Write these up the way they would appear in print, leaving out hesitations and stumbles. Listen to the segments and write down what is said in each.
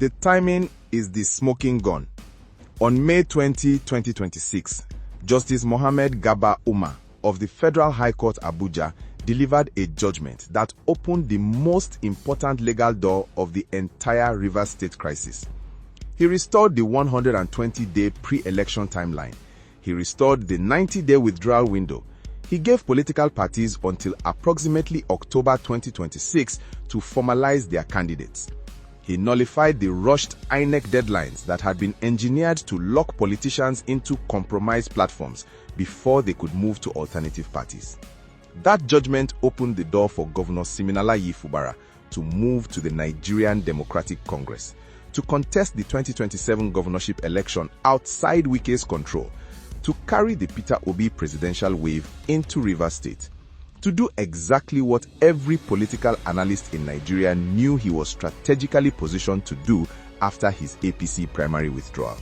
The timing is the smoking gun. On May 20, 2026, Justice Mohammed Garba Umar of the Federal High Court Abuja delivered a judgment that opened the most important legal door of the entire Rivers State crisis. He restored the 120-day pre-election timeline. He restored the 90-day withdrawal window. He gave political parties until approximately October 2026 to formalize their candidates. He nullified the rushed INEC deadlines that had been engineered to lock politicians into compromise platforms before they could move to alternative parties. That judgment opened the door for Governor Siminalayi Fubara to move to the Nigerian Democratic Congress to contest the 2027 governorship election outside Wike's control, to carry the Peter Obi presidential wave into Rivers State, to do exactly what every political analyst in Nigeria knew he was strategically positioned to do after his APC primary withdrawal.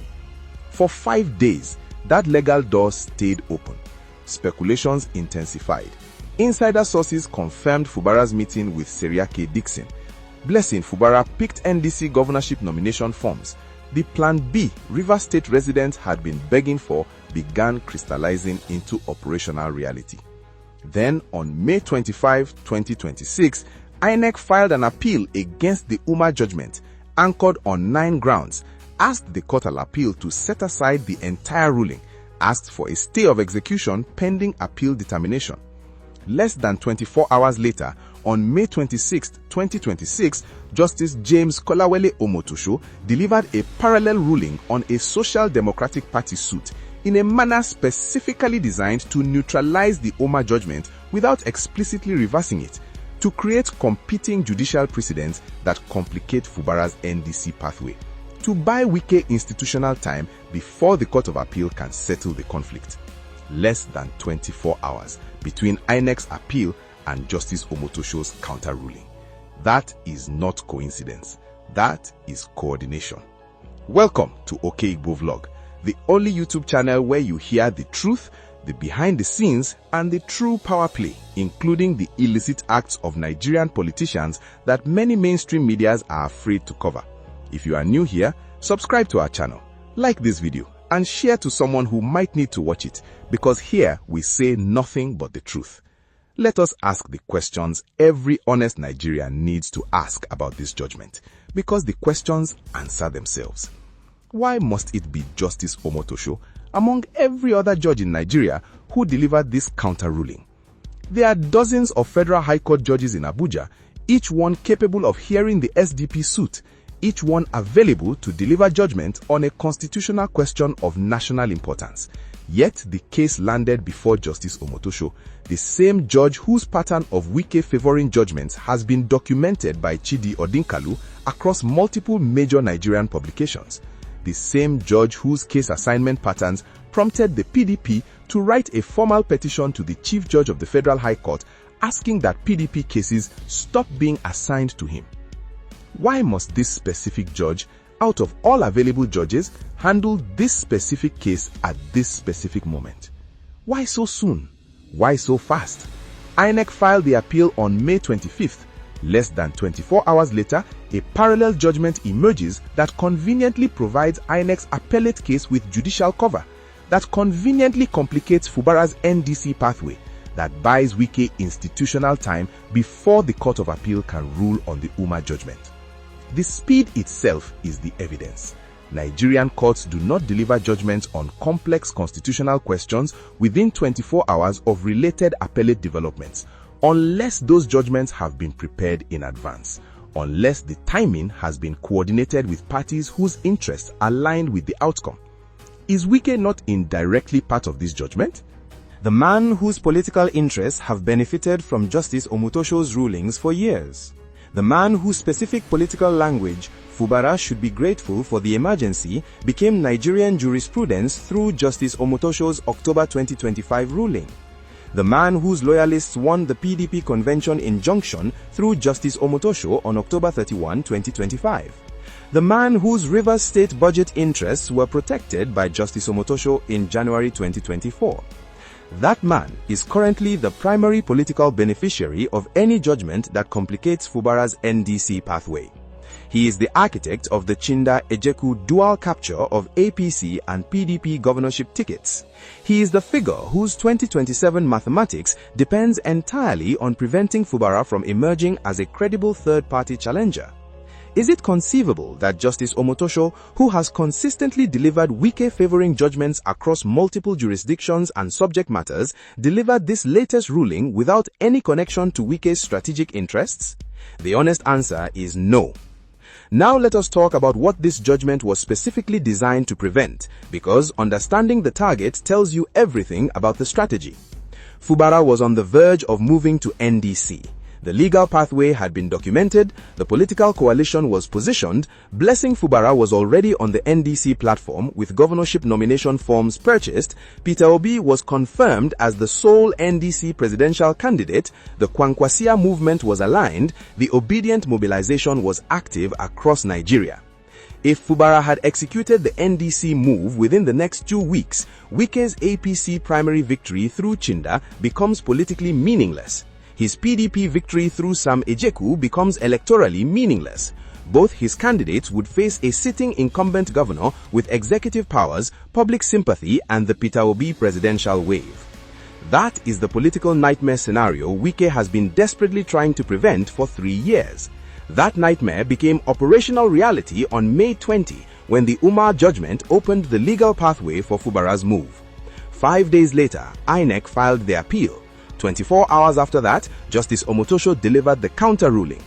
For 5 days, that legal door stayed open. Speculations intensified. Insider sources confirmed Fubara's meeting with Seriake Dixon. Blessing Fubara picked NDC governorship nomination forms. The Plan B Rivers State residents had been begging for began crystallizing into operational reality. Then, on May 25, 2026, INEC filed an appeal against the Umar judgment, anchored on 9 grounds, asked the Court of Appeal to set aside the entire ruling, asked for a stay of execution pending appeal determination. Less than 24 hours later, on May 26, 2026, Justice James Kolawole Omotosho delivered a parallel ruling on a Social Democratic Party suit in a manner specifically designed to neutralize the Umar judgment without explicitly reversing it, to create competing judicial precedents that complicate Fubara's NDC pathway, to buy Wike institutional time before the Court of Appeal can settle the conflict. Less than 24 hours between INEC's appeal and Justice Omotosho's counter-ruling. That is not coincidence. That is coordination. Welcome to OK Igbo Vlog, the only YouTube channel where you hear the truth, the behind the scenes, and the true power play, including the illicit acts of Nigerian politicians that many mainstream medias are afraid to cover. If you are new here, subscribe to our channel, like this video, and share to someone who might need to watch it, because here we say nothing but the truth. Let us ask the questions every honest Nigerian needs to ask about this judgment, because the questions answer themselves. Why must it be Justice Omotosho, among every other judge in Nigeria, who delivered this counter-ruling? There are dozens of Federal High Court judges in Abuja, each one capable of hearing the SDP suit, each one available to deliver judgment on a constitutional question of national importance. Yet the case landed before Justice Omotosho, the same judge whose pattern of Wike favoring judgments has been documented by Chidi Odinkalu across multiple major Nigerian publications. The same judge whose case assignment patterns prompted the PDP to write a formal petition to the Chief Judge of the Federal High Court asking that PDP cases stop being assigned to him. Why must this specific judge, out of all available judges, handle this specific case at this specific moment? Why so soon? Why so fast? INEC filed the appeal on May 25th. Less than 24 hours later, a parallel judgment emerges that conveniently provides INEC's appellate case with judicial cover, that conveniently complicates Fubara's NDC pathway, that buys Wike institutional time before the Court of Appeal can rule on the Umar judgment. The speed itself is the evidence. Nigerian courts do not deliver judgments on complex constitutional questions within 24 hours of related appellate developments, unless those judgments have been prepared in advance, unless the timing has been coordinated with parties whose interests aligned with the outcome. Is Wike not indirectly part of this judgment? The man whose political interests have benefited from Justice Omotosho's rulings for years. The man whose specific political language, Fubara should be grateful for the emergency, became Nigerian jurisprudence through Justice Omotosho's October 2025 ruling. The man whose loyalists won the PDP convention injunction through Justice Omotosho on October 31, 2025. The man whose Rivers State budget interests were protected by Justice Omotosho in January 2024. That man is currently the primary political beneficiary of any judgment that complicates Fubara's NDC pathway. He is the architect of the Chinda-Ejeku dual capture of APC and PDP governorship tickets. He is the figure whose 2027 mathematics depends entirely on preventing Fubara from emerging as a credible third-party challenger. Is it conceivable that Justice Omotosho, who has consistently delivered Wike-favoring judgments across multiple jurisdictions and subject matters, delivered this latest ruling without any connection to Wike's strategic interests? The honest answer is no. Now let us talk about what this judgment was specifically designed to prevent, because understanding the target tells you everything about the strategy. Fubara was on the verge of moving to NDC. The legal pathway had been documented, the political coalition was positioned, Blessing Fubara was already on the NDC platform with governorship nomination forms purchased, Peter Obi was confirmed as the sole NDC presidential candidate, the Kwankwasia movement was aligned, the obedient mobilization was active across Nigeria. If Fubara had executed the NDC move within the next 2 weeks, Wike's APC primary victory through Chinda becomes politically meaningless. His PDP victory through Sam Ejeku becomes electorally meaningless. Both his candidates would face a sitting incumbent governor with executive powers, public sympathy, and the Peter Obi presidential wave. That is the political nightmare scenario Wike has been desperately trying to prevent for 3 years. That nightmare became operational reality on May 20 when the Umar judgment opened the legal pathway for Fubara's move. 5 days later, INEC filed their appeal. 24 hours after that, Justice Omotosho delivered the counter-ruling.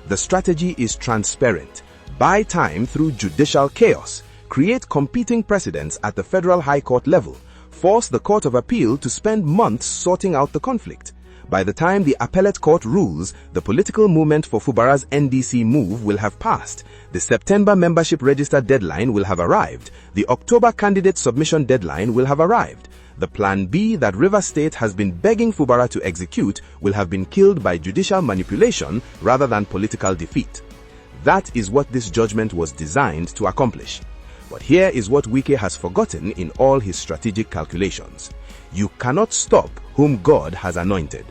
The strategy is transparent. Buy time through judicial chaos. Create competing precedents at the Federal High Court level. Force the Court of Appeal to spend months sorting out the conflict. By the time the appellate court rules, the political movement for Fubara's NDC move will have passed. The September membership register deadline will have arrived. The October candidate submission deadline will have arrived. The plan B that Rivers State has been begging Fubara to execute will have been killed by judicial manipulation rather than political defeat. That is what this judgment was designed to accomplish. But here is what Wike has forgotten in all his strategic calculations. You cannot stop whom God has anointed.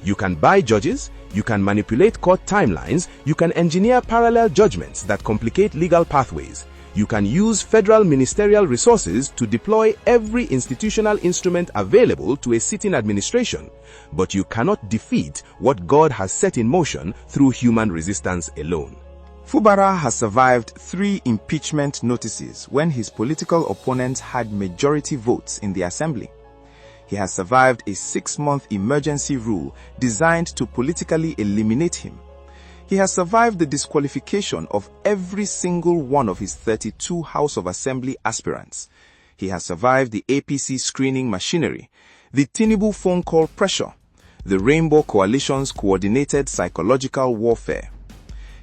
You can buy judges, you can manipulate court timelines, you can engineer parallel judgments that complicate legal pathways. You can use federal ministerial resources to deploy every institutional instrument available to a sitting administration, but you cannot defeat what God has set in motion through human resistance alone. Fubara has survived 3 impeachment notices when his political opponents had majority votes in the assembly. He has survived a 6-month emergency rule designed to politically eliminate him. He has survived the disqualification of every single one of his 32 House of Assembly aspirants. He has survived the APC screening machinery, the Tinubu phone call pressure, the Rainbow Coalition's coordinated psychological warfare.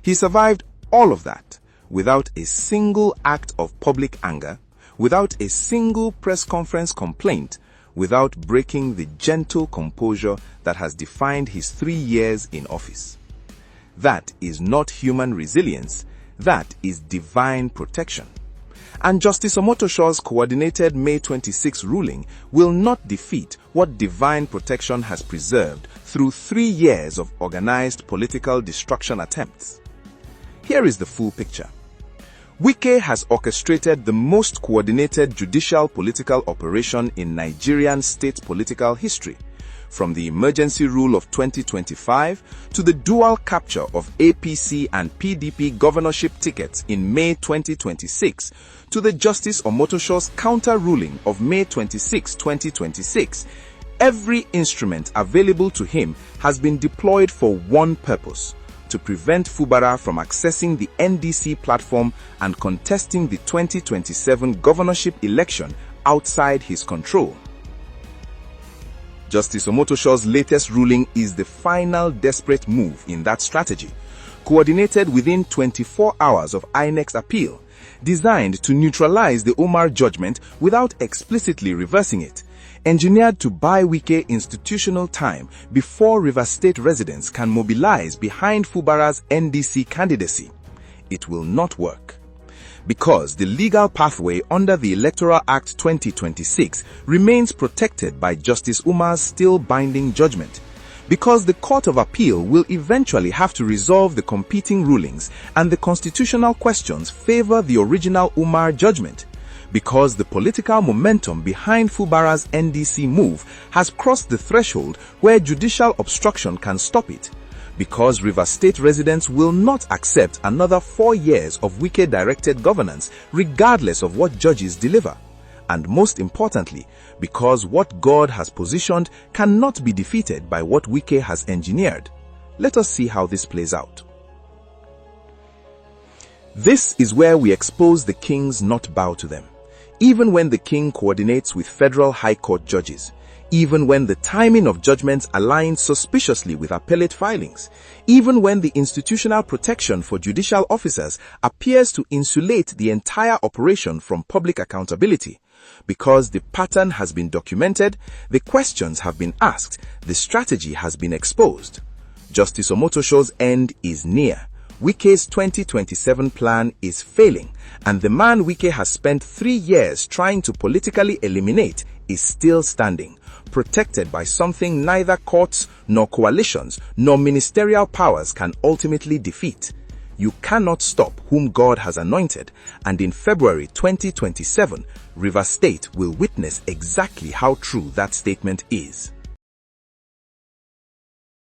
He survived all of that without a single act of public anger, without a single press conference complaint, without breaking the gentle composure that has defined his 3 years in office. That is not human resilience, that is divine protection. And Justice Omotosho's coordinated May 26 ruling will not defeat what divine protection has preserved through 3 years of organized political destruction attempts. Here is the full picture. Wike has orchestrated the most coordinated judicial political operation in Nigerian state political history. From the emergency rule of 2025 to the dual capture of APC and PDP governorship tickets in May 2026 to the Justice Omotosho's counter-ruling of May 26, 2026, every instrument available to him has been deployed for one purpose: to prevent Fubara from accessing the NDC platform and contesting the 2027 governorship election outside his control. Justice Omotosho's latest ruling is the final desperate move in that strategy, coordinated within 24 hours of INEC's appeal, designed to neutralize the Umar judgment without explicitly reversing it, engineered to buy Wike institutional time before Rivers State residents can mobilize behind Fubara's NDC candidacy. It will not work. Because the legal pathway under the Electoral Act 2026 remains protected by Justice Umar's still binding judgment. because the Court of Appeal will eventually have to resolve the competing rulings and the constitutional questions favor the original Umar judgment, because the political momentum behind Fubara's NDC move has crossed the threshold where judicial obstruction can stop it, because Rivers State residents will not accept another 4 years of Wike-directed governance regardless of what judges deliver, and most importantly, because what God has positioned cannot be defeated by what Wike has engineered. Let us see how this plays out. This is where we expose the kings not bow to them. Even when the king coordinates with federal high court judges, even when the timing of judgments aligns suspiciously with appellate filings, even when the institutional protection for judicial officers appears to insulate the entire operation from public accountability, because the pattern has been documented, the questions have been asked, the strategy has been exposed. Justice Omotosho's end is near. Wike's 2027 plan is failing, and the man Wike has spent 3 years trying to politically eliminate is still standing, protected by something neither courts, nor coalitions, nor ministerial powers can ultimately defeat. You cannot stop whom God has anointed, and in February 2027, Rivers State will witness exactly how true that statement is.